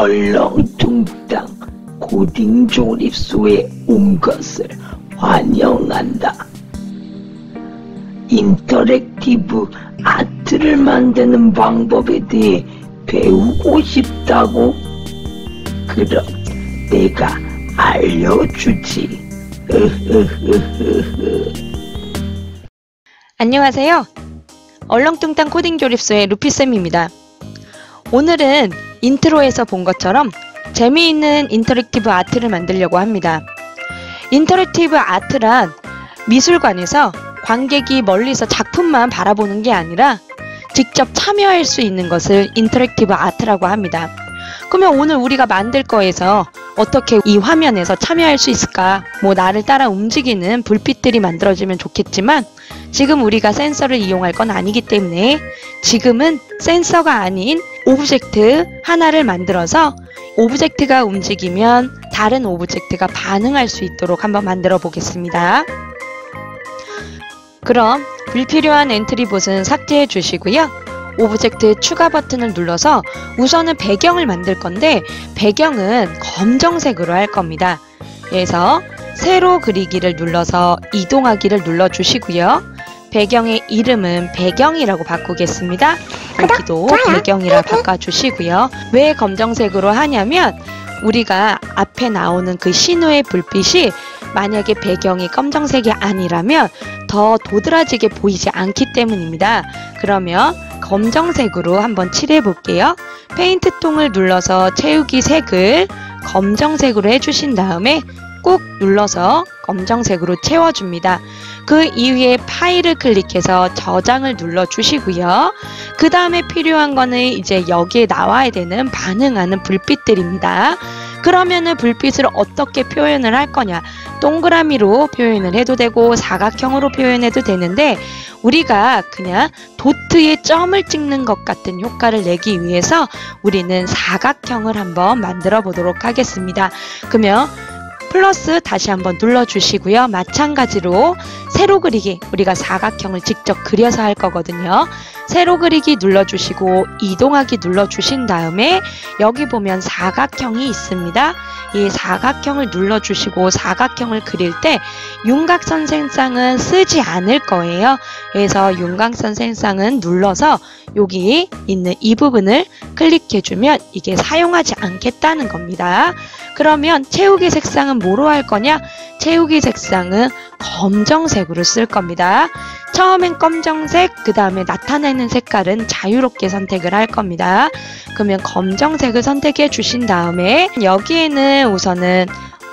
얼렁뚱땅 코딩 조립소에 온 것을 환영한다. 인터랙티브 아트를 만드는 방법에 대해 배우고 싶다고? 그럼 내가 알려주지. 안녕하세요. 얼렁뚱땅 코딩 조립소의 루피쌤입니다. 오늘은 인트로에서 본 것처럼 재미있는 인터랙티브 아트를 만들려고 합니다. 인터랙티브 아트란 미술관에서 관객이 멀리서 작품만 바라보는 게 아니라 직접 참여할 수 있는 것을 인터랙티브 아트라고 합니다. 그러면 오늘 우리가 만들 거에서 어떻게 이 화면에서 참여할 수 있을까? 나를 따라 움직이는 불빛들이 만들어지면 좋겠지만 지금 우리가 센서를 이용할 건 아니기 때문에 지금은 센서가 아닌 오브젝트 하나를 만들어서 오브젝트가 움직이면 다른 오브젝트가 반응할 수 있도록 한번 만들어 보겠습니다. 그럼 불필요한 엔트리봇은 삭제해 주시고요. 오브젝트 추가 버튼을 눌러서 우선은 배경을 만들 건데 배경은 검정색으로 할 겁니다. 그래서 세로 그리기를 눌러서 이동하기를 눌러주시고요. 배경의 이름은 배경이라고 바꾸겠습니다. 여기도 배경이라 바꿔주시고요. 왜 검정색으로 하냐면 우리가 앞에 나오는 그 신호의 불빛이 만약에 배경이 검정색이 아니라면 더 도드라지게 보이지 않기 때문입니다. 그러면 검정색으로 한번 칠해 볼게요. 페인트 통을 눌러서 채우기 색을 검정색으로 해주신 다음에 꾹 눌러서 검정색으로 채워줍니다. 그 이후에 파일을 클릭해서 저장을 눌러주시고요. 그 다음에 필요한 거는 이제 여기에 나와야 되는 반응하는 불빛들입니다. 그러면은 불빛을 어떻게 표현을 할 거냐? 동그라미로 표현을 해도 되고 사각형으로 표현해도 되는데 우리가 그냥 도트에 점을 찍는 것 같은 효과를 내기 위해서 우리는 사각형을 한번 만들어 보도록 하겠습니다. 그러면 플러스 다시 한번 눌러주시고요. 마찬가지로 세로 그리기, 우리가 사각형을 직접 그려서 할 거거든요. 세로 그리기 눌러주시고 이동하기 눌러주신 다음에 여기 보면 사각형이 있습니다. 이 사각형을 눌러주시고 사각형을 그릴 때 윤곽선 색상은 쓰지 않을 거예요. 그래서 윤곽선 색상은 눌러서 여기 있는 이 부분을 클릭해주면 이게 사용하지 않겠다는 겁니다. 그러면 채우기 색상은 뭐로 할 거냐? 채우기 색상은 검정색으로 쓸 겁니다. 처음엔 검정색, 그 다음에 나타내는 색깔은 자유롭게 선택을 할 겁니다. 그러면 검정색을 선택해 주신 다음에 여기에는 우선은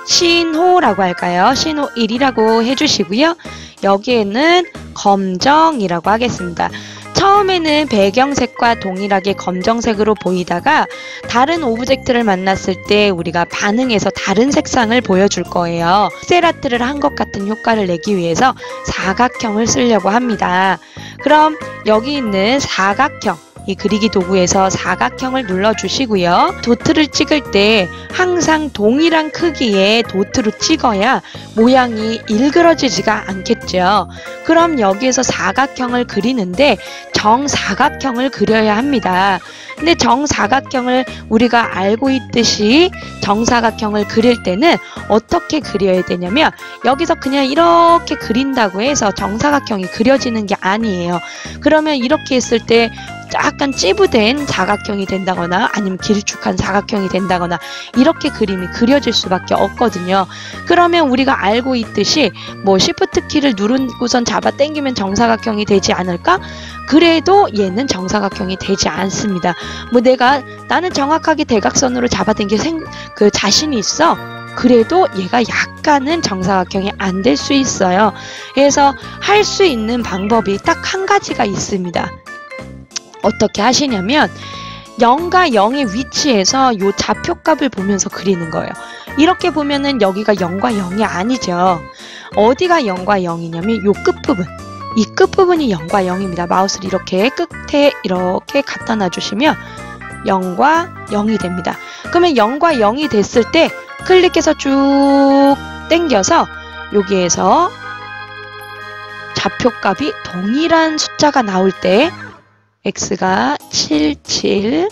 신호라고 할까요? 신호 1이라고 해주시고요. 여기에는 검정이라고 하겠습니다. 처음에는 배경색과 동일하게 검정색으로 보이다가 다른 오브젝트를 만났을 때 우리가 반응해서 다른 색상을 보여줄 거예요. 픽셀아트를 한 것 같은 효과를 내기 위해서 사각형을 쓰려고 합니다. 그럼 여기 있는 사각형, 이 그리기 도구에서 사각형을 눌러주시고요. 도트를 찍을 때 항상 동일한 크기의 도트로 찍어야 모양이 일그러지지가 않겠죠. 그럼 여기에서 사각형을 그리는데 정사각형을 그려야 합니다. 근데 정사각형을 우리가 알고 있듯이 정사각형을 그릴 때는 어떻게 그려야 되냐면 여기서 그냥 이렇게 그린다고 해서 정사각형이 그려지는 게 아니에요. 그러면 이렇게 했을 때 약간 찌부된 사각형이 된다거나 아니면 길쭉한 사각형이 된다거나 이렇게 그림이 그려질 수밖에 없거든요. 그러면 우리가 알고 있듯이 Shift 키를 누르고선 잡아 당기면 정사각형이 되지 않을까? 그래도 얘는 정사각형이 되지 않습니다. 나는 정확하게 대각선으로 잡아 당길 그 자신이 있어. 그래도 얘가 약간은 정사각형이 안 될 수 있어요. 그래서 할 수 있는 방법이 딱 한 가지가 있습니다. 어떻게 하시냐면 0과 0의 위치에서 요 좌표값을 보면서 그리는 거예요. 이렇게 보면은 여기가 0과 0이 아니죠. 어디가 0과 0이냐면 요 끝부분. 이 끝부분이 0과 0입니다. 마우스를 이렇게 끝에 이렇게 갖다 놔주시면 0과 0이 됩니다. 그러면 0과 0이 됐을 때 클릭해서 쭉 당겨서 여기에서 좌표값이 동일한 숫자가 나올 때 x가 77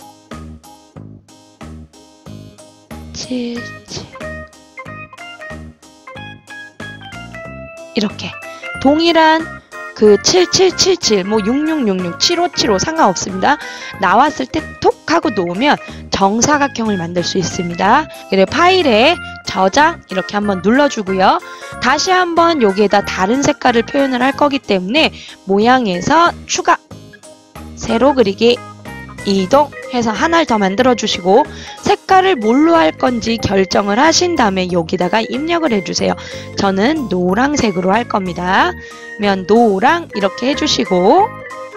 7, 7 이렇게 동일한 그 7777, 뭐 6666, 7575 상관없습니다. 나왔을 때 톡 하고 놓으면 정사각형을 만들 수 있습니다. 그리고 파일에 저장 이렇게 한번 눌러주고요. 다시 한번 여기에다 다른 색깔을 표현을 할 거기 때문에 모양에서 추가, 세로 그리기, 이동 해서 하나를 더 만들어 주시고 색깔을 뭘로 할 건지 결정을 하신 다음에 여기다가 입력을 해주세요. 저는 노란색으로 할 겁니다. 그러면 노랑 이렇게 해주시고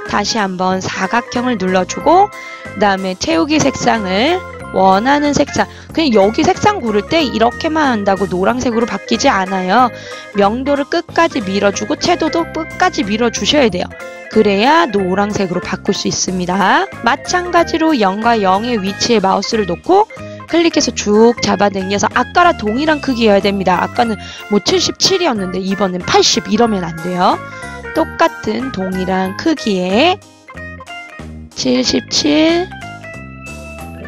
다시 한번 사각형을 눌러주고 그 다음에 채우기 색상을 원하는 색상, 그냥 여기 색상 고를 때 이렇게만 한다고 노란색으로 바뀌지 않아요. 명도를 끝까지 밀어주고 채도도 끝까지 밀어주셔야 돼요. 그래야 노란색으로 바꿀 수 있습니다. 마찬가지로 0과 0의 위치에 마우스를 놓고 클릭해서 쭉 잡아당겨서 아까랑 동일한 크기여야 됩니다. 아까는 뭐 77이었는데 이번엔 80 이러면 안 돼요. 똑같은 동일한 크기에 77,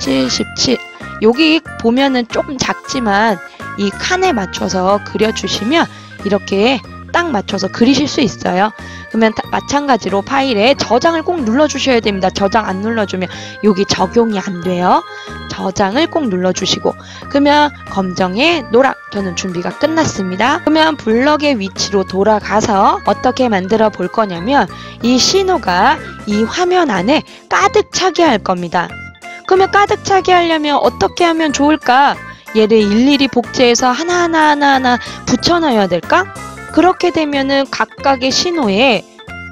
77 여기 보면은 조금 작지만 이 칸에 맞춰서 그려주시면 이렇게 딱 맞춰서 그리실 수 있어요. 그러면 마찬가지로 파일에 저장을 꼭 눌러주셔야 됩니다. 저장 안 눌러주면 여기 적용이 안 돼요. 저장을 꼭 눌러주시고 그러면 검정에 노랑 저는 준비가 끝났습니다. 그러면 블럭의 위치로 돌아가서 어떻게 만들어 볼 거냐면 이 신호가 이 화면 안에 가득 차게 할 겁니다. 그러면 가득 차게 하려면 어떻게 하면 좋을까? 얘를 일일이 복제해서 하나하나 붙여 넣어야 될까? 그렇게 되면은 각각의 신호에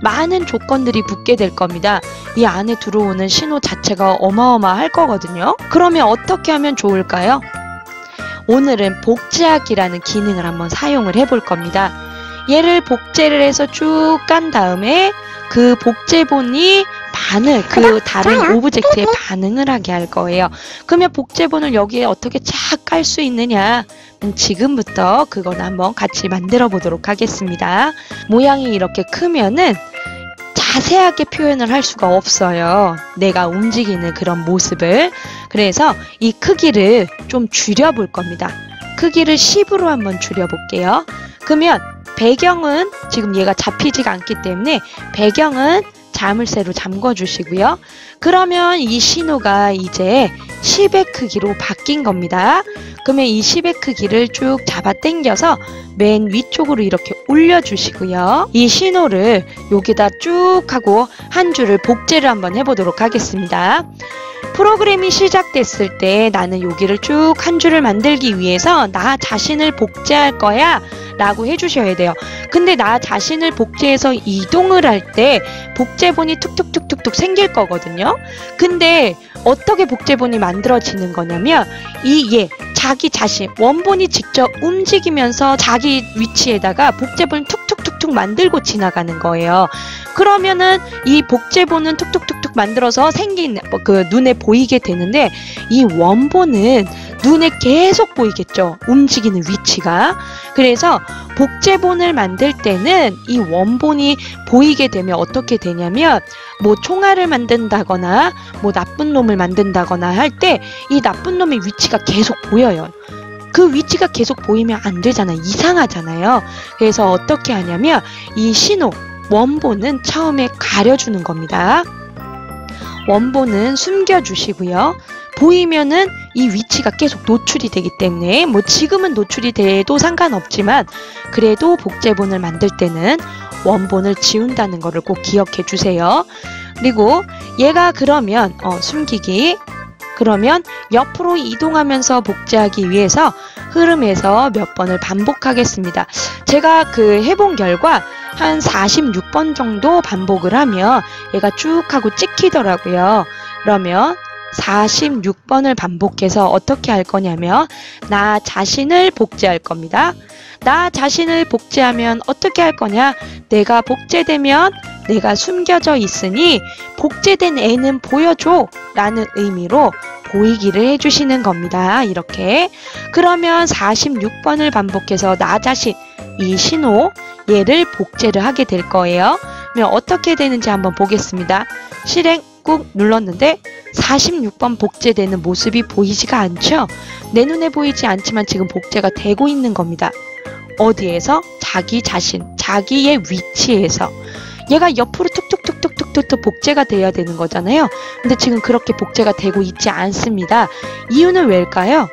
많은 조건들이 붙게 될 겁니다. 이 안에 들어오는 신호 자체가 어마어마할 거거든요. 그러면 어떻게 하면 좋을까요? 오늘은 복제하기라는 기능을 한번 사용을 해볼 겁니다. 얘를 복제를 해서 쭉 간 다음에 그 복제본이 그 다른 오브젝트에 반응을 하게 할 거예요. 그러면 복제본을 여기에 어떻게 쫙 깔 수 있느냐? 지금부터 그건 한번 같이 만들어 보도록 하겠습니다. 모양이 이렇게 크면은 자세하게 표현을 할 수가 없어요. 내가 움직이는 그런 모습을. 그래서 이 크기를 좀 줄여볼 겁니다. 크기를 10으로 한번 줄여볼게요. 그러면 배경은 지금 얘가 잡히지가 않기 때문에 배경은 자물쇠로 잠궈주시고요. 그러면 이 신호가 이제 10의 크기로 바뀐 겁니다. 그러면 이 10의 크기를 쭉 잡아 당겨서 맨 위쪽으로 이렇게 올려주시고요. 이 신호를 여기다 쭉 하고 한 줄을 복제를 한번 해보도록 하겠습니다. 프로그램이 시작됐을 때 나는 여기를 쭉 한 줄을 만들기 위해서 나 자신을 복제할 거야 라고 해주셔야 돼요. 근데 나 자신을 복제해서 이동을 할 때 복제본이 툭툭툭툭툭 생길 거거든요. 근데 어떻게 복제본이 만들어지는 거냐면 자기 자신 원본이 직접 움직이면서 자기 위치에다가 복제본을 툭툭툭툭 만들고 지나가는 거예요. 그러면은 이 복제본은 툭툭툭툭 만들어서 생긴 그 눈에 보이게 되는데 이 원본은 눈에 계속 보이겠죠. 움직이는 위치가. 그래서 복제본을 만들 때는 이 원본이 보이게 되면 어떻게 되냐면 뭐 총알을 만든다거나 뭐 나쁜 놈을 만든다거나 할 때 이 나쁜 놈의 위치가 계속 보여요. 그 위치가 계속 보이면 안 되잖아요. 이상하잖아요. 그래서 어떻게 하냐면 이 신호 원본은 처음에 가려주는 겁니다. 원본은 숨겨주시고요. 보이면은 이 위치가 계속 노출이 되기 때문에 뭐 지금은 노출이 돼도 상관없지만 그래도 복제본을 만들 때는 원본을 지운다는 거를 꼭 기억해 주세요. 그리고 얘가 그러면 숨기기 그러면 옆으로 이동하면서 복제하기 위해서 흐름에서 몇 번을 반복하겠습니다. 제가 해본 결과 한 46번 정도 반복을 하면 얘가 쭉 하고 찍히더라고요. 그러면 46번을 반복해서 어떻게 할 거냐면 나 자신을 복제할 겁니다. 나 자신을 복제하면 어떻게 할 거냐? 내가 복제되면 내가 숨겨져 있으니 복제된 애는 보여줘 라는 의미로 보이기를 해주시는 겁니다. 이렇게. 그러면 46번을 반복해서 나 자신, 이 신호, 얘를 복제를 하게 될 거예요. 그러면 어떻게 되는지 한번 보겠습니다. 실행 꾹 눌렀는데 46번 복제되는 모습이 보이지가 않죠? 내 눈에 보이지 않지만 지금 복제가 되고 있는 겁니다. 어디에서? 자기 자신, 자기의 위치에서. 얘가 옆으로 툭툭툭툭툭툭 복제가 돼야 되는 거잖아요. 근데 지금 그렇게 복제가 되고 있지 않습니다. 이유는 왜일까요?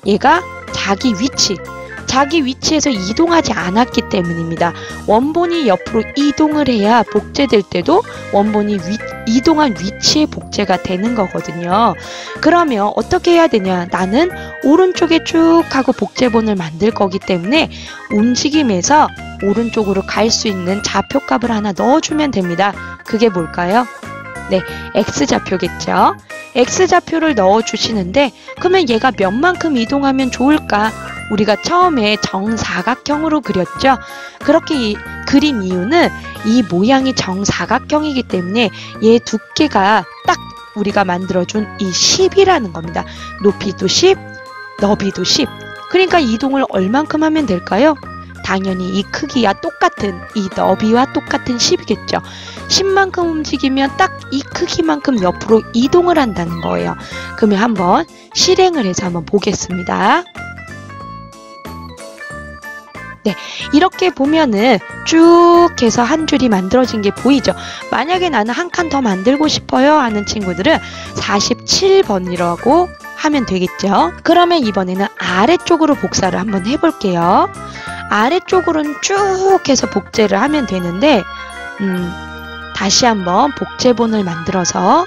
얘가 자기 위치에서 이동하지 않았기 때문입니다. 원본이 옆으로 이동을 해야 복제될 때도 원본이 이동한 위치에 복제가 되는 거거든요. 그러면 어떻게 해야 되냐? 나는 오른쪽에 쭉 하고 복제본을 만들 거기 때문에 움직임에서 오른쪽으로 갈 수 있는 좌표값을 하나 넣어주면 됩니다. 그게 뭘까요? 네, X좌표겠죠. X좌표를 넣어주시는데 그러면 얘가 몇 만큼 이동하면 좋을까? 우리가 처음에 정사각형으로 그렸죠. 그렇게 그린 이유는 이 모양이 정사각형이기 때문에 얘 두께가 딱 우리가 만들어준 이 10이라는 겁니다. 높이도 10, 너비도 10. 그러니까 이동을 얼만큼 하면 될까요? 당연히 이 크기와 똑같은 이 너비와 똑같은 10이겠죠. 10만큼 움직이면 딱 이 크기만큼 옆으로 이동을 한다는 거예요. 그러면 한번 실행을 해서 한번 보겠습니다. 네, 이렇게 보면은 쭉 해서 한 줄이 만들어진 게 보이죠? 만약에 나는 한 칸 더 만들고 싶어요 하는 친구들은 47번이라고 하면 되겠죠? 그러면 이번에는 아래쪽으로 복사를 한번 해볼게요. 아래쪽으로는 쭉 해서 복제를 하면 되는데 다시 한번 복제본을 만들어서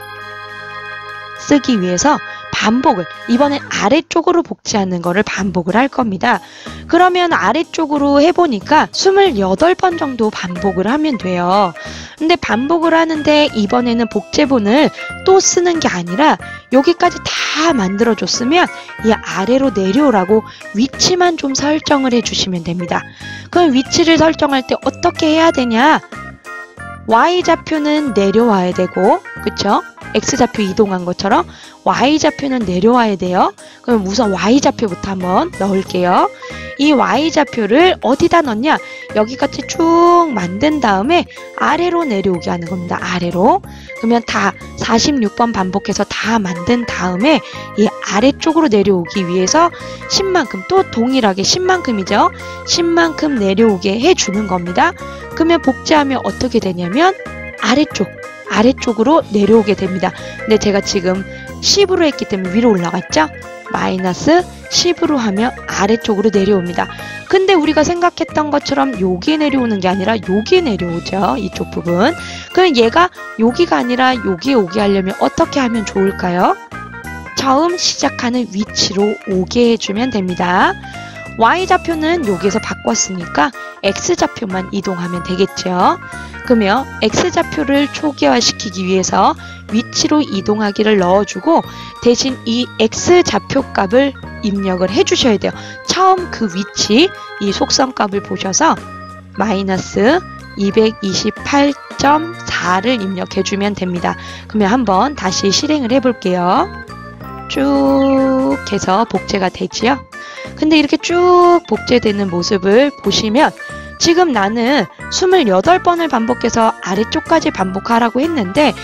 쓰기 위해서 반복을, 이번엔 아래쪽으로 복제하는 거를 반복을 할 겁니다. 그러면 아래쪽으로 해보니까 28번 정도 반복을 하면 돼요. 근데 반복을 하는데 이번에는 복제본을 또 쓰는 게 아니라 여기까지 다 만들어줬으면 이 아래로 내려오라고 위치만 좀 설정을 해주시면 됩니다. 그럼 위치를 설정할 때 어떻게 해야 되냐? Y좌표는 내려와야 되고, 그쵸? X좌표 이동한 것처럼 Y좌표는 내려와야 돼요. 그럼 우선 Y좌표부터 한번 넣을게요. 이 Y좌표를 어디다 넣냐? 여기까지 쭉 만든 다음에 아래로 내려오게 하는 겁니다. 아래로. 그러면 다 46번 반복해서 다 만든 다음에 이 아래쪽으로 내려오기 위해서 10만큼, 또 동일하게 10만큼이죠. 10만큼 내려오게 해주는 겁니다. 그러면 복제하면 어떻게 되냐면 아래쪽으로 내려오게 됩니다. 근데 제가 지금 10으로 했기 때문에 위로 올라갔죠? 마이너스 10으로 하면 아래쪽으로 내려옵니다. 근데 우리가 생각했던 것처럼 여기에 내려오는 게 아니라 여기에 내려오죠. 이쪽 부분. 그럼 얘가 여기가 아니라 여기에 오게 하려면 어떻게 하면 좋을까요? 처음 시작하는 위치로 오게 해주면 됩니다. Y좌표는 여기에서 바꿨으니까 X좌표만 이동하면 되겠죠. 그러면 X좌표를 초기화시키기 위해서 위치로 이동하기를 넣어주고 대신 이 X좌표 값을 입력을 해주셔야 돼요. 처음 그 위치, 이 속성값을 보셔서 마이너스 228.4를 입력해주면 됩니다. 그러면 한번 다시 실행을 해볼게요. 쭉 해서 복제가 되지요. 근데 이렇게 쭉 복제되는 모습을 보시면 지금 나는 28번을 반복해서 아래쪽까지 반복하라고 했는데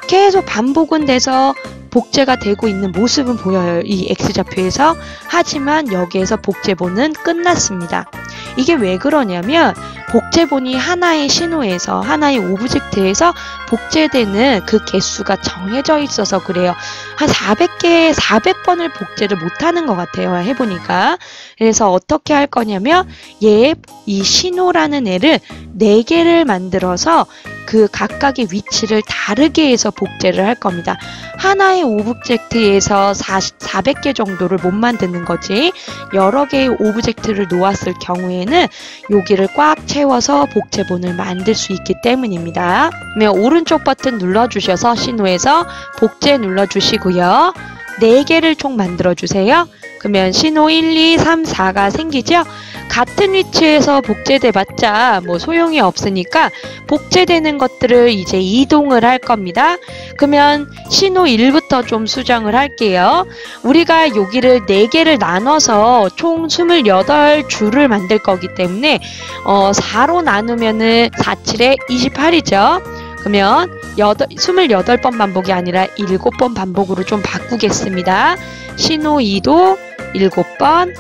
계속 반복은 돼서 복제가 되고 있는 모습은 보여요. 이 X좌표에서. 하지만 여기에서 복제본은 끝났습니다. 이게 왜 그러냐면 복제본이 하나의 신호에서, 하나의 오브젝트에서 복제되는 그 개수가 정해져 있어서 그래요. 한 400번을 복제를 못하는 것 같아요. 해보니까. 그래서 어떻게 할 거냐면 이 신호라는 애를 4개를 만들어서 그 각각의 위치를 다르게 해서 복제를 할 겁니다. 하나의 오브젝트에서 400개 정도를 못 만드는 거지, 여러 개의 오브젝트를 놓았을 경우에는 여기를 꽉 채워서 복제본을 만들 수 있기 때문입니다. 그러면 오른쪽 버튼 눌러주셔서 신호에서 복제 눌러주시고요. 4개를 총 만들어주세요. 그러면 신호 1, 2, 3, 4가 생기죠? 같은 위치에서 복제돼봤자 뭐 소용이 없으니까 복제되는 것들을 이제 이동을 할 겁니다. 그러면 신호 1부터 좀 수정을 할게요. 우리가 여기를 4개를 나눠서 총 28줄을 만들 거기 때문에 4로 나누면은 4, 7에 28이죠. 그러면 28번 반복이 아니라 7번 반복으로 좀 바꾸겠습니다. 신호 2도 7번,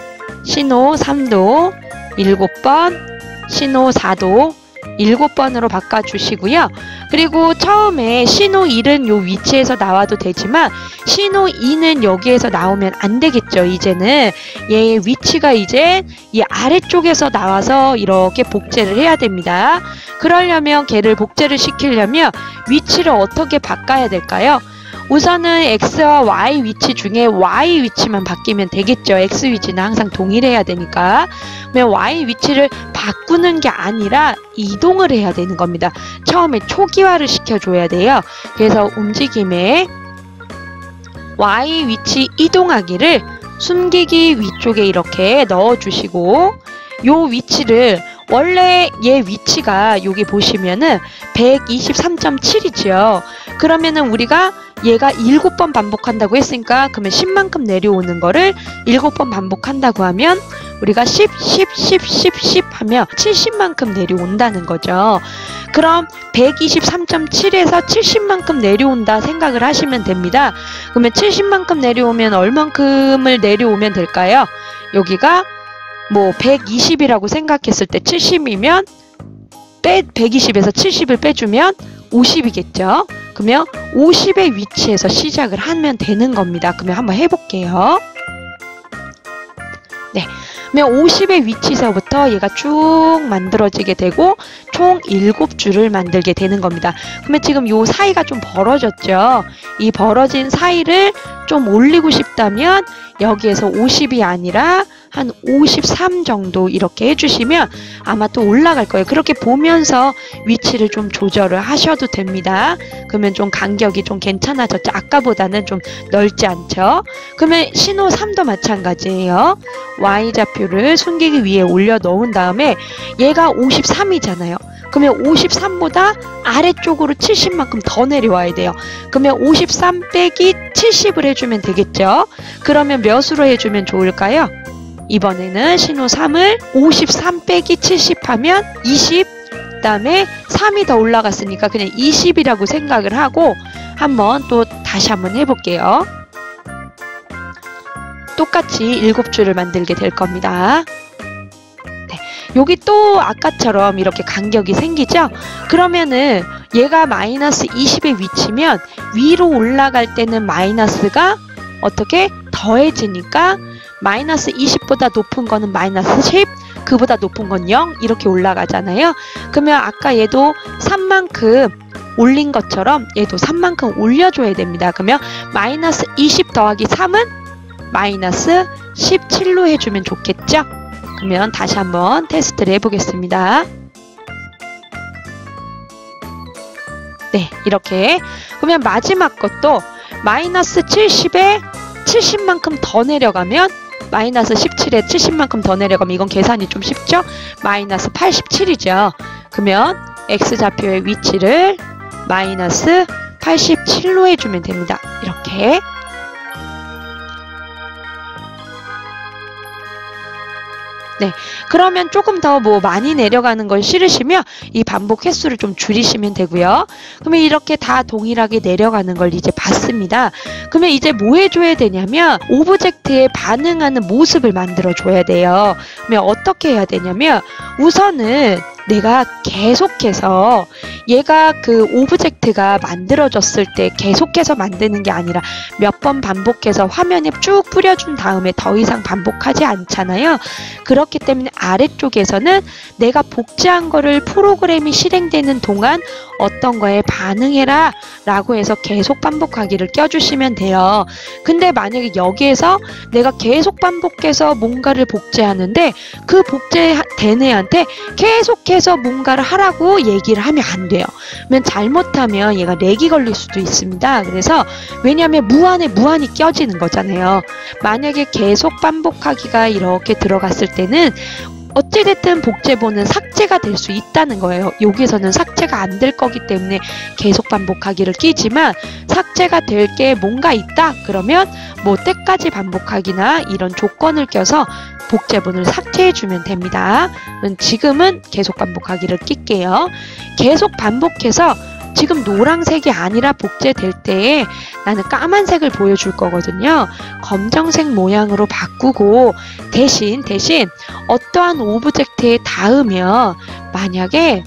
신호 3도 7번, 신호 4도 7번으로 바꿔주시고요. 그리고 처음에 신호 1은 요 위치에서 나와도 되지만 신호 2는 여기에서 나오면 안 되겠죠. 이제는 얘의 위치가 이제 이 아래쪽에서 나와서 이렇게 복제를 해야 됩니다. 그러려면 걔를 복제를 시키려면 위치를 어떻게 바꿔야 될까요? 우선은 X와 Y 위치 중에 Y 위치만 바뀌면 되겠죠. X 위치는 항상 동일해야 되니까. 그러면 Y 위치를 바꾸는 게 아니라 이동을 해야 되는 겁니다. 처음에 초기화를 시켜줘야 돼요. 그래서 움직임에 Y 위치 이동하기를 숨기기 위쪽에 이렇게 넣어주시고 요 위치를 원래 얘 위치가 여기 보시면은 123.7이죠. 그러면은 우리가 얘가 7번 반복한다고 했으니까 그러면 10만큼 내려오는 거를 7번 반복한다고 하면 우리가 10 하면 70만큼 내려온다는 거죠. 그럼 123.7에서 70만큼 내려온다 생각을 하시면 됩니다. 그러면 70만큼 내려오면 얼만큼을 내려오면 될까요? 여기가 뭐 120이라고 생각했을 때 70이면 120에서 70을 빼주면 50이겠죠. 그러면 50의 위치에서 시작을 하면 되는 겁니다. 그러면 한번 해볼게요. 네, 그러면 50의 위치에서부터 얘가 쭉 만들어지게 되고 총 7줄을 만들게 되는 겁니다. 그러면 지금 요 사이가 좀 벌어졌죠. 이 벌어진 사이를 좀 올리고 싶다면 여기에서 50이 아니라 한 53 정도 이렇게 해주시면 아마 또 올라갈 거예요. 그렇게 보면서 위치를 좀 조절을 하셔도 됩니다. 그러면 좀 간격이 좀 괜찮아졌죠. 아까보다는 좀 넓지 않죠. 그러면 신호 3도 마찬가지예요. Y좌표를 숨기기 위에 올려 놓은 다음에 얘가 53이잖아요. 그러면 53보다 아래쪽으로 70만큼 더 내려와야 돼요. 그러면 53 빼기 70을 해주면 되겠죠. 그러면 몇으로 해주면 좋을까요? 이번에는 신호 3을 53 빼기 70 하면 20, 그 다음에 3이 더 올라갔으니까 그냥 20이라고 생각을 하고 다시 한번 해볼게요. 똑같이 7줄을 만들게 될 겁니다. 네, 여기 또 아까처럼 이렇게 간격이 생기죠? 그러면은 얘가 마이너스 20의 위치면 위로 올라갈 때는 마이너스가 어떻게 더해지니까 마이너스 20보다 높은 거는 마이너스 10, 그보다 높은 건 0 이렇게 올라가잖아요. 그러면 아까 얘도 3만큼 올린 것처럼 얘도 3만큼 올려줘야 됩니다. 그러면 마이너스 20 더하기 3은 마이너스 17로 해주면 좋겠죠? 그러면 다시 한번 테스트를 해보겠습니다. 네, 이렇게. 그러면 마지막 것도 마이너스 70에 70만큼 더 내려가면 마이너스 17에 70만큼 더 내려가면 이건 계산이 좀 쉽죠? 마이너스 87이죠. 그러면 X좌표의 위치를 마이너스 87로 해주면 됩니다. 이렇게. 네, 그러면 조금 더 많이 내려가는 걸 싫으시면 이 반복 횟수를 좀 줄이시면 되고요. 그러면 이렇게 다 동일하게 내려가는 걸 이제 봤습니다. 그러면 이제 뭐 해줘야 되냐면 오브젝트에 반응하는 모습을 만들어 줘야 돼요. 그러면 어떻게 해야 되냐면 우선은 내가 계속해서 얘가 그 오브젝트가 만들어졌을 때 계속해서 만드는 게 아니라 몇 번 반복해서 화면에 쭉 뿌려준 다음에 더 이상 반복하지 않잖아요. 그렇기 때문에 아래쪽에서는 내가 복제한 거를 프로그램이 실행되는 동안 어떤 거에 반응해라 라고 해서 계속 반복하기를 껴주시면 돼요. 근데 만약에 여기에서 내가 계속 반복해서 뭔가를 복제하는데 그 복제된 애한테 계속해서 뭔가를 하라고 얘기를 하면 안 돼요. 그러면 잘못하면 얘가 렉이 걸릴 수도 있습니다. 그래서 왜냐하면 무한이 껴지는 거잖아요. 만약에 계속 반복하기가 이렇게 들어갔을 때는 어찌됐든 복제본은 삭제가 될 수 있다는 거예요. 여기서는 삭제가 안 될 거기 때문에 계속 반복하기를 끼지만 삭제가 될 게 뭔가 있다? 그러면 때까지 반복하기나 이런 조건을 껴서 복제본을 삭제해주면 됩니다. 지금은 계속 반복하기를 낄게요. 계속 반복해서 지금 노란색이 아니라 복제될 때에 나는 까만색을 보여줄 거거든요. 검정색 모양으로 바꾸고 대신 어떠한 오브젝트에 닿으면, 만약에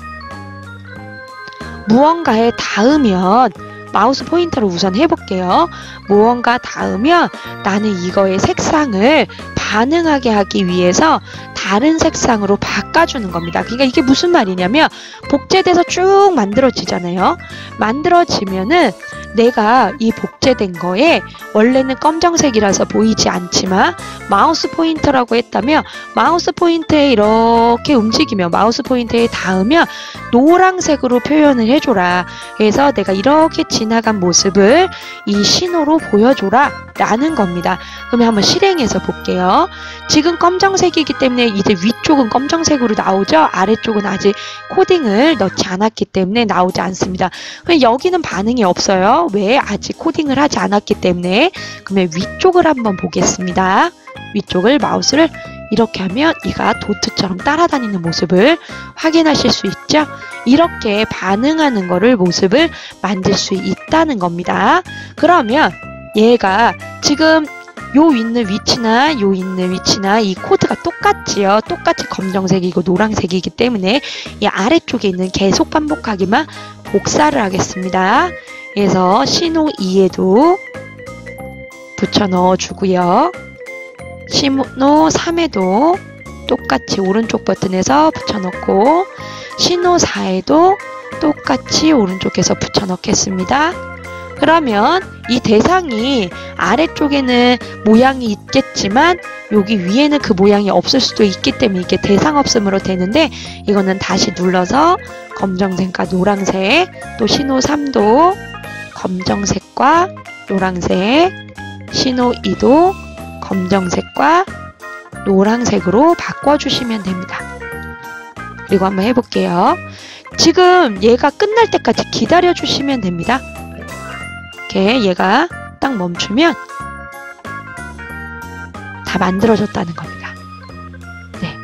무언가에 닿으면, 마우스 포인터로 우선 해볼게요. 무언가 닿으면 나는 이거의 색상을 반응하게 하기 위해서 다른 색상으로 바꿔주는 겁니다. 그러니까 이게 무슨 말이냐면, 복제돼서 쭉 만들어지잖아요. 만들어지면은 내가 이 복제된 거에 원래는 검정색이라서 보이지 않지만 마우스 포인터라고 했다면 마우스 포인터에 이렇게 움직이면, 마우스 포인터에 닿으면 노란색으로 표현을 해줘라. 그래서 내가 이렇게 지나간 모습을 이 신호로 보여줘라 라는 겁니다. 그러면 한번 실행해서 볼게요. 지금 검정색이기 때문에 이제 위쪽은 검정색으로 나오죠. 아래쪽은 아직 코딩을 넣지 않았기 때문에 나오지 않습니다. 그럼 여기는 반응이 없어요. 왜? 아직 코딩을 하지 않았기 때문에. 그러면 위쪽을 한번 보겠습니다. 위쪽을 마우스를 이렇게 하면 얘가 도트처럼 따라다니는 모습을 확인하실 수 있죠. 이렇게 반응하는 거를 모습을 만들 수 있다는 겁니다. 그러면 얘가 지금 요 있는 위치나 이 코드가 똑같지요. 똑같이 검정색이고 노란색이기 때문에 이 아래쪽에 있는 계속 반복하기만 복사를 하겠습니다. 그래서 신호 2에도 붙여 넣어 주고요. 신호 3에도 똑같이 오른쪽 버튼에서 붙여 넣고, 신호 4에도 똑같이 오른쪽에서 붙여 넣겠습니다. 그러면 이 대상이 아래쪽에는 모양이 있겠지만 여기 위에는 그 모양이 없을 수도 있기 때문에 이게 대상 없음으로 되는데, 이거는 다시 눌러서 검정색과 노란색, 또 신호 3도 검정색과 노란색, 신호 2도 검정색과 노란색으로 바꿔주시면 됩니다. 그리고 한번 해볼게요. 지금 얘가 끝날 때까지 기다려주시면 됩니다. 이렇게 얘가 딱 멈추면 다 만들어졌다는 겁니다. 네,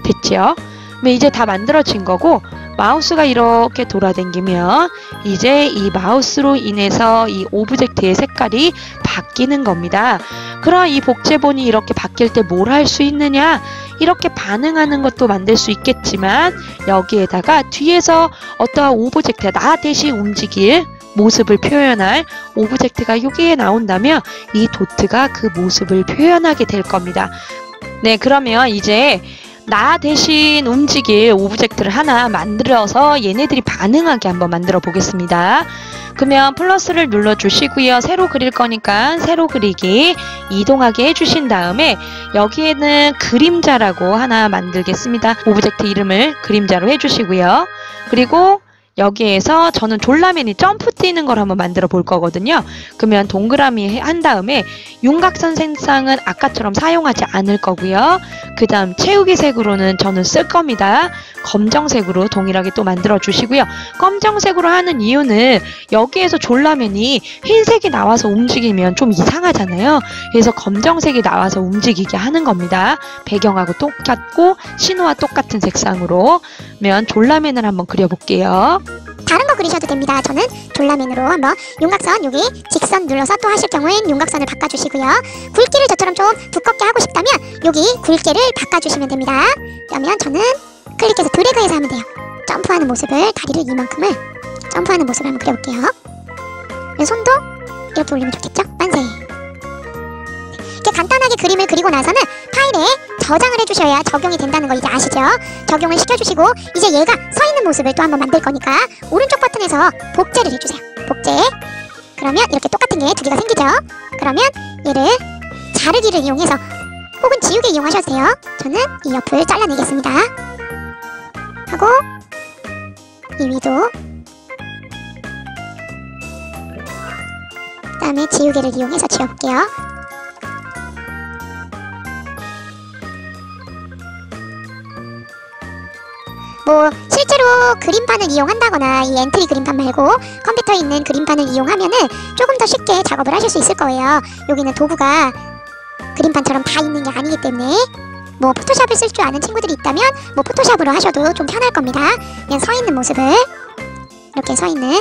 됐죠? 그럼 이제 다 만들어진 거고, 마우스가 이렇게 돌아다니면 이제 이 마우스로 인해서 이 오브젝트의 색깔이 바뀌는 겁니다. 그럼 이 복제본이 이렇게 바뀔 때 뭘 할 수 있느냐? 이렇게 반응하는 것도 만들 수 있겠지만, 여기에다가 뒤에서 어떠한 오브젝트가 나 대신 움직일 모습을 표현할 오브젝트가 여기에 나온다면 이 도트가 그 모습을 표현하게 될 겁니다. 네, 그러면 이제 나 대신 움직일 오브젝트를 하나 만들어서 얘네들이 반응하게 한번 만들어 보겠습니다. 그러면 플러스를 눌러 주시고요. 새로 그릴 거니까 새로 그리기 이동하게 해주신 다음에 여기에는 그림자라고 하나 만들겠습니다. 오브젝트 이름을 그림자로 해주시고요. 그리고 여기에서 저는 졸라맨이 점프 뛰는 걸 한번 만들어 볼 거거든요. 그러면 동그라미 한 다음에 윤곽선 색상은 아까처럼 사용하지 않을 거고요. 그 다음 채우기 색으로는 저는 쓸 겁니다. 검정색으로 동일하게 또 만들어 주시고요. 검정색으로 하는 이유는 여기에서 졸라맨이 흰색이 나와서 움직이면 좀 이상하잖아요. 그래서 검정색이 나와서 움직이게 하는 겁니다. 배경하고 똑같고 신호와 똑같은 색상으로. 그러면 졸라맨을 한번 그려볼게요. 다른 거 그리셔도 됩니다. 저는 졸라맨으로 한번 윤곽선, 여기 직선 눌러서 또 하실 경우엔 윤곽선을 바꿔주시고요. 굵기를 저처럼 좀 두껍게 하고 싶다면 여기 굵기를 바꿔주시면 됩니다. 그러면 저는 클릭해서 드래그해서 하면 돼요. 점프하는 모습을, 다리를 이만큼을 점프하는 모습을 한번 그려볼게요. 손도 이렇게 올리면 좋겠죠? 만세! 이렇게 간단하게 그림을 그리고 나서는 파일에 저장을 해주셔야 적용이 된다는 거 이제 아시죠? 적용을 시켜주시고 이제 얘가 서 있는 모습을 또 한번 만들 거니까 오른쪽 버튼에서 복제를 해주세요. 복제. 그러면 이렇게 똑같은 게 두 개가 생기죠? 그러면 얘를 자르기를 이용해서 혹은 지우개 이용하셔도 돼요. 저는 이 옆을 잘라내겠습니다. 하고 이 위도, 그 다음에 지우개를 이용해서 지워볼게요. 뭐 실제로 그림판을 이용한다거나 이 엔트리 그림판 말고 컴퓨터에 있는 그림판을 이용하면은 조금 더 쉽게 작업을 하실 수 있을 거예요. 여기는 도구가 그림판처럼 다 있는 게 아니기 때문에 뭐 포토샵을 쓸 줄 아는 친구들이 있다면 뭐 포토샵으로 하셔도 좀 편할 겁니다. 그냥 서 있는 모습을 이렇게 서 있는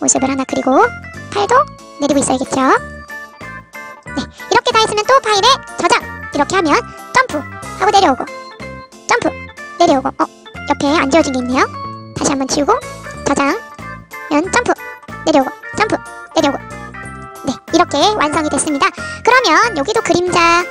모습을 하나 그리고 팔도 내리고 있어야겠죠. 네, 이렇게 다 했으면 또 파일에 저장. 이렇게 하면 점프 하고 내려오고 점프 내려오고 옆에 안 지워진 게 있네요. 다시 한번 지우고 저장. 점프 내려오고 점프 내려오고. 네, 이렇게 완성이 됐습니다. 그러면 여기도 그림자 1,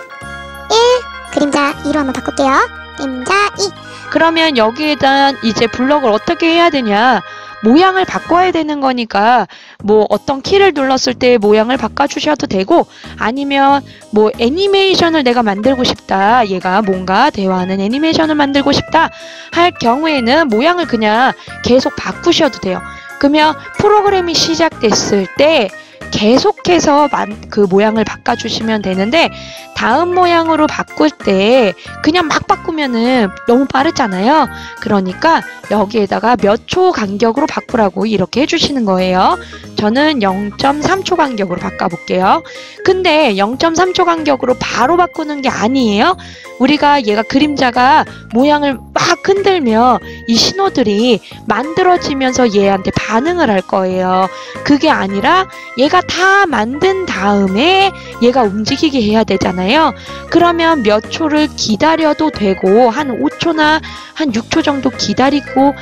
그림자 2로 한번 바꿀게요. 그림자 2. 그러면 여기에다 이제 블럭을 어떻게 해야 되냐? 모양을 바꿔야 되는 거니까 뭐 어떤 키를 눌렀을 때 모양을 바꿔주셔도 되고, 아니면 뭐 애니메이션을 내가 만들고 싶다, 얘가 뭔가 대화하는 애니메이션을 만들고 싶다 할 경우에는 모양을 그냥 계속 바꾸셔도 돼요. 그러면 프로그램이 시작됐을 때 계속해서 그 모양을 바꿔주시면 되는데, 다음 모양으로 바꿀 때 그냥 막 바꾸면은 너무 빠르잖아요. 그러니까 여기에다가 몇 초 간격으로 바꾸라고 이렇게 해주시는 거예요. 저는 0.3초 간격으로 바꿔볼게요. 근데 0.3초 간격으로 바로 바꾸는 게 아니에요. 우리가 얘가 그림자가 모양을 막 흔들면 이 신호들이 만들어지면서 얘한테 반응을 할 거예요. 그게 아니라 얘가 다 만든 다음에 얘가 움직이게 해야 되잖아요. 그러면 몇 초를 기다려도 되고, 한 5초나 한 6초 정도 기다리고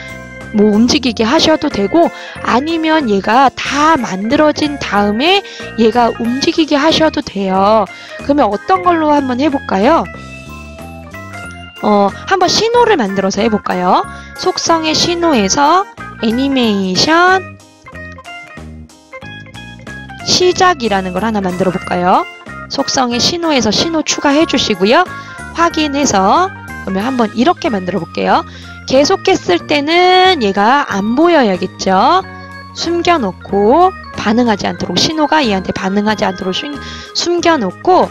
뭐 움직이게 하셔도 되고, 아니면 얘가 다 만들어진 다음에 얘가 움직이게 하셔도 돼요. 그러면 어떤 걸로 한번 해볼까요? 한번 신호를 만들어서 해볼까요? 속성의 신호에서 애니메이션 시작이라는 걸 하나 만들어 볼까요? 속성의 신호에서 신호 추가해 주시고요. 확인해서 그러면 한번 이렇게 만들어 볼게요. 계속했을 때는 얘가 안 보여야겠죠. 숨겨놓고 반응하지 않도록, 신호가 얘한테 반응하지 않도록 숨겨놓고,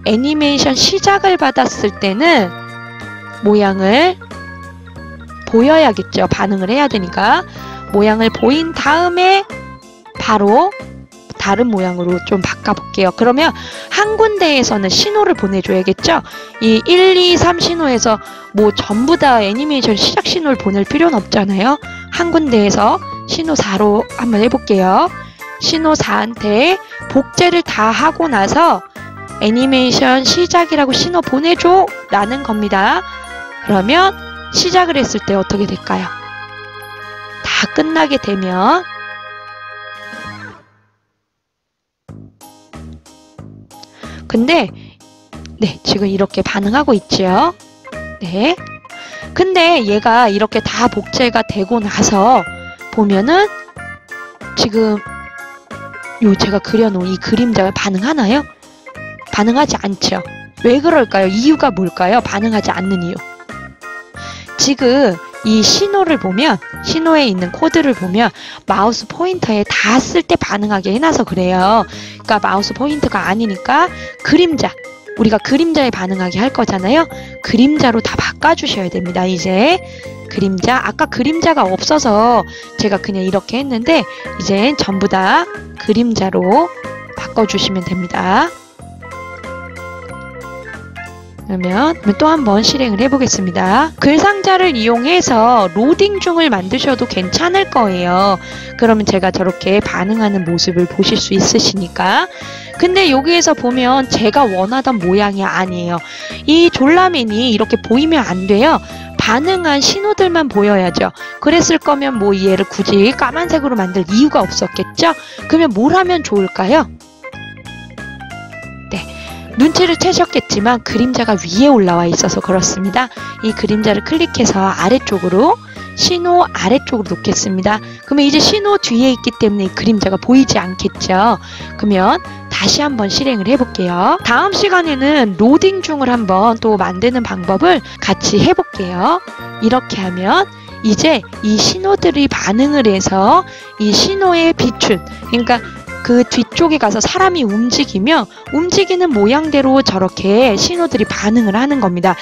애니메이션 시작을 받았을 때는 모양을 보여야겠죠. 반응을 해야 되니까 모양을 보인 다음에 바로 다른 모양으로 좀 바꿔볼게요. 그러면 한 군데에서는 신호를 보내줘야겠죠. 이 1, 2, 3 신호에서 뭐 전부 다 애니메이션 시작 신호를 보낼 필요는 없잖아요. 한 군데에서 신호 4로 한번 해볼게요. 신호 4한테 복제를 다 하고 나서 애니메이션 시작이라고 신호 보내줘 라는 겁니다. 그러면 시작을 했을 때 어떻게 될까요? 다 끝나게 되면 근데 네, 지금 이렇게 반응하고 있죠. 네. 근데 얘가 이렇게 다 복제가 되고 나서 보면은 지금 제가 그려놓은 이 그림자가 반응하나요? 반응하지 않죠. 왜 그럴까요? 이유가 뭘까요? 반응하지 않는 이유. 지금 이 신호를 보면, 신호에 있는 코드를 보면 마우스 포인터에 닿았을 때 반응하게 해놔서 그래요. 그러니까 마우스 포인터가 아니니까 그림자, 우리가 그림자에 반응하게 할 거잖아요. 그림자로 다 바꿔주셔야 됩니다. 이제 그림자, 아까 그림자가 없어서 제가 그냥 이렇게 했는데 이제 전부 다 그림자로 바꿔주시면 됩니다. 그러면 또 한번 실행을 해보겠습니다. 글상자를 이용해서 로딩 중을 만드셔도 괜찮을 거예요. 그러면 제가 저렇게 반응하는 모습을 보실 수 있으시니까. 근데 여기에서 보면 제가 원하던 모양이 아니에요. 이 졸라맨이 이렇게 보이면 안 돼요. 반응한 신호들만 보여야죠. 그랬을 거면 뭐 얘를 굳이 까만색으로 만들 이유가 없었겠죠? 그러면 뭘 하면 좋을까요? 눈치를 채셨겠지만 그림자가 위에 올라와 있어서 그렇습니다. 이 그림자를 클릭해서 아래쪽으로, 신호 아래쪽으로 놓겠습니다. 그러면 이제 신호 뒤에 있기 때문에 이 그림자가 보이지 않겠죠. 그러면 다시 한번 실행을 해볼게요. 다음 시간에는 로딩 중을 한번 또 만드는 방법을 같이 해볼게요. 이렇게 하면 이제 이 신호들이 반응을 해서 이 신호에 비춘, 그러니까 그 뒤쪽에 가서 사람이 움직이면 움직이는 모양대로 저렇게 신호들이 반응을 하는 겁니다.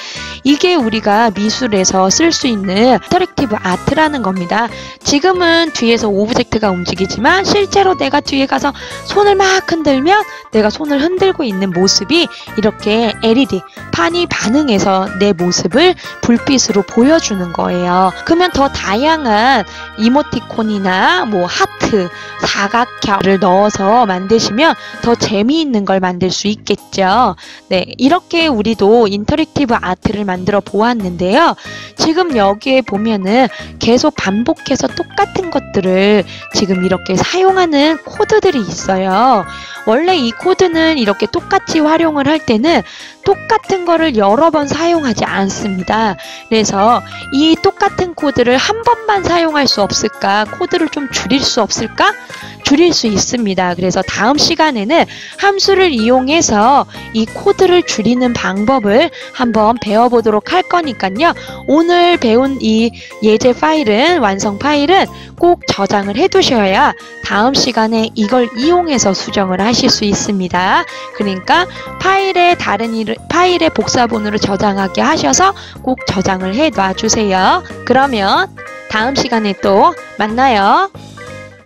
이게 우리가 미술에서 쓸 수 있는 인터랙티브 아트라는 겁니다. 지금은 뒤에서 오브젝트가 움직이지만 실제로 내가 뒤에 가서 손을 막 흔들면 내가 손을 흔들고 있는 모습이 이렇게 LED 판이 반응해서 내 모습을 불빛으로 보여주는 거예요. 그러면 더 다양한 이모티콘이나 뭐 하트, 사각형을 넣어서 만드시면 더 재미있는 걸 만들 수 있겠죠. 네, 이렇게 우리도 인터랙티브 아트를 만들어 보았는데요. 지금 여기에 보면은 계속 반복해서 똑같은 것들을 지금 이렇게 사용하는 코드들이 있어요. 원래 이 코드는 이렇게 똑같이 활용을 할 때는 똑같은 거를 여러 번 사용하지 않습니다. 그래서 이 똑같은 코드를 한 번만 사용할 수 없을까? 코드를 좀 줄일 수 없을까? 줄일 수 있습니다. 그래서 다음 시간에는 함수를 이용해서 이 코드를 줄이는 방법을 한번 배워보도록 할 거니까요. 오늘 배운 이 예제 파일은, 완성 파일은 꼭 저장을 해두셔야 다음 시간에 이걸 이용해서 수정을 하실 수 있습니다. 그러니까 파일에 복사본으로 저장하게 하셔서 꼭 저장을 해 놔주세요. 그러면 다음 시간에 또 만나요.